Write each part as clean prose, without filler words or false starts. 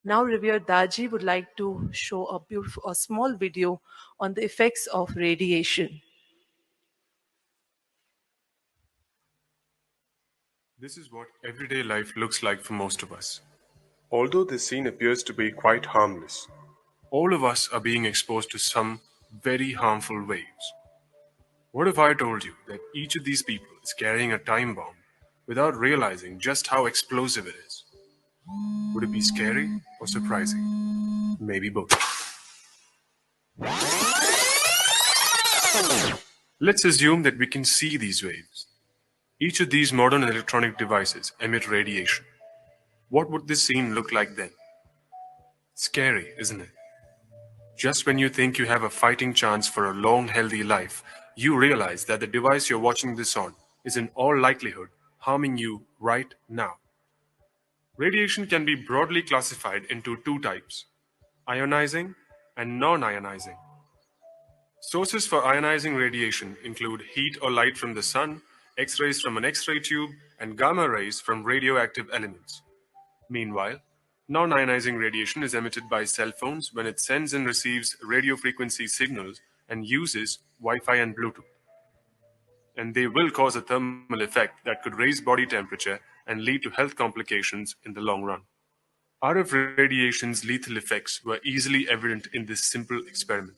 Now, revered Daji would like to show a small video on the effects of radiation. This is what everyday life looks like for most of us. Although this scene appears to be quite harmless, all of us are being exposed to some very harmful waves. What if I told you that each of these people is carrying a time bomb without realizing just how explosive it is? Would it be scary or surprising? Maybe both. Let's assume that we can see these waves. Each of these modern electronic devices emit radiation. What would this scene look like then? Scary, isn't it? Just when you think you have a fighting chance for a long, healthy life, you realize that the device you're watching this on is in all likelihood harming you right now. Radiation can be broadly classified into two types: ionizing and non ionizing. Sources for ionizing radiation include heat or light from the sun, X rays from an X ray tube, and gamma rays from radioactive elements. Meanwhile, non ionizing radiation is emitted by cell phones when it sends and receives radio frequency signals and uses Wi Fi and Bluetooth. And they will cause a thermal effect that could raise body temperature and lead to health complications in the long run. RF radiation's lethal effects were easily evident in this simple experiment.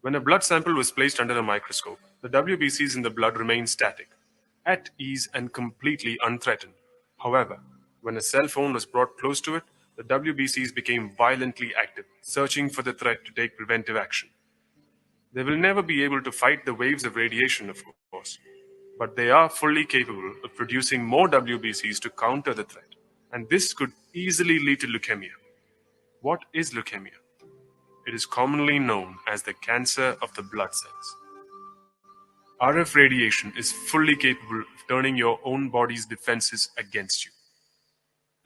When a blood sample was placed under a microscope, the WBCs in the blood remained static, at ease and completely unthreatened. However, when a cell phone was brought close to it, the WBCs became violently active, searching for the threat to take preventive action. They will never be able to fight the waves of radiation, of course, but they are fully capable of producing more WBCs to counter the threat, and this could easily lead to leukemia. What is leukemia? It is commonly known as the cancer of the blood cells. RF radiation is fully capable of turning your own body's defenses against you.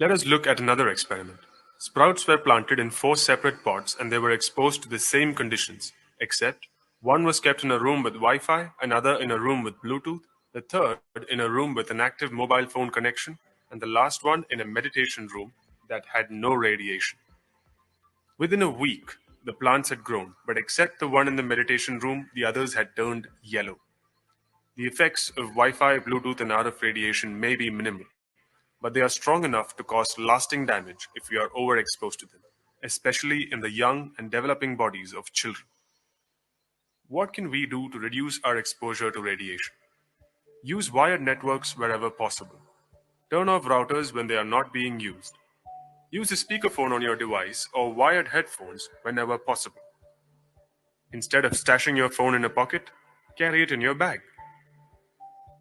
Let us look at another experiment. Sprouts were planted in four separate pots and they were exposed to the same conditions, except one was kept in a room with Wi Fi, another in a room with Bluetooth, the third in a room with an active mobile phone connection, and the last one in a meditation room that had no radiation. Within a week, the plants had grown, but except the one in the meditation room, the others had turned yellow. The effects of Wi Fi, Bluetooth, and RF radiation may be minimal, but they are strong enough to cause lasting damage if we are overexposed to them, especially in the young and developing bodies of children. What can we do to reduce our exposure to radiation? Use wired networks wherever possible. Turn off routers when they are not being used. Use a speakerphone on your device or wired headphones whenever possible. Instead of stashing your phone in a pocket, carry it in your bag.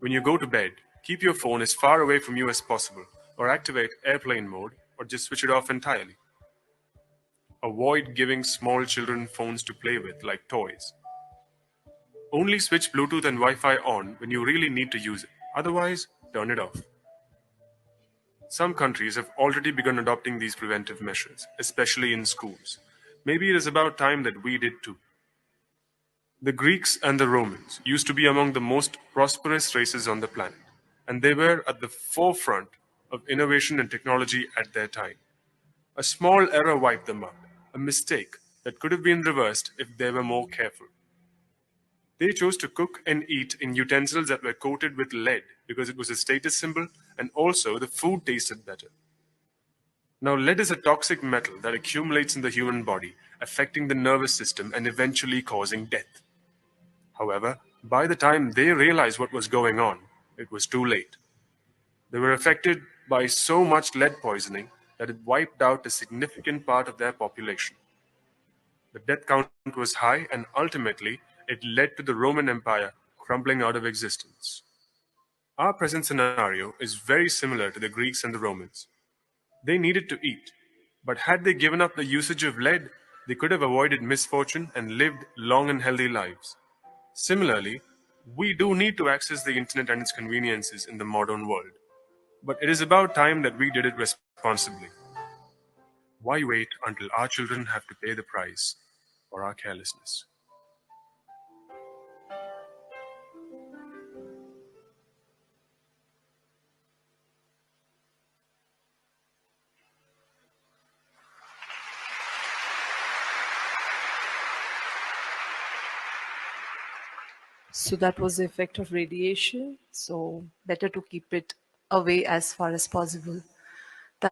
When you go to bed, keep your phone as far away from you as possible, or activate airplane mode, or just switch it off entirely. Avoid giving small children phones to play with like toys. Only switch Bluetooth and Wi Fi on when you really need to use it. Otherwise, turn it off. Some countries have already begun adopting these preventive measures, especially in schools. Maybe it is about time that we did too. The Greeks and the Romans used to be among the most prosperous races on the planet, and they were at the forefront of innovation and technology at their time. A small error wiped them out, a mistake that could have been reversed if they were more careful. They chose to cook and eat in utensils that were coated with lead because it was a status symbol and also the food tasted better. Now, lead is a toxic metal that accumulates in the human body, affecting the nervous system and eventually causing death. However, by the time they realized what was going on, it was too late. They were affected by so much lead poisoning that it wiped out a significant part of their population. The death count was high, and ultimately, it led to the Roman Empire crumbling out of existence. Our present scenario is very similar to the Greeks and the Romans. They needed to eat, but had they given up the usage of lead, they could have avoided misfortune and lived long and healthy lives. Similarly, we do need to access the internet and its conveniences in the modern world, but it is about time that we did it responsibly. Why wait until our children have to pay the price for our carelessness? So that was the effect of radiation. So better to keep it away as far as possible.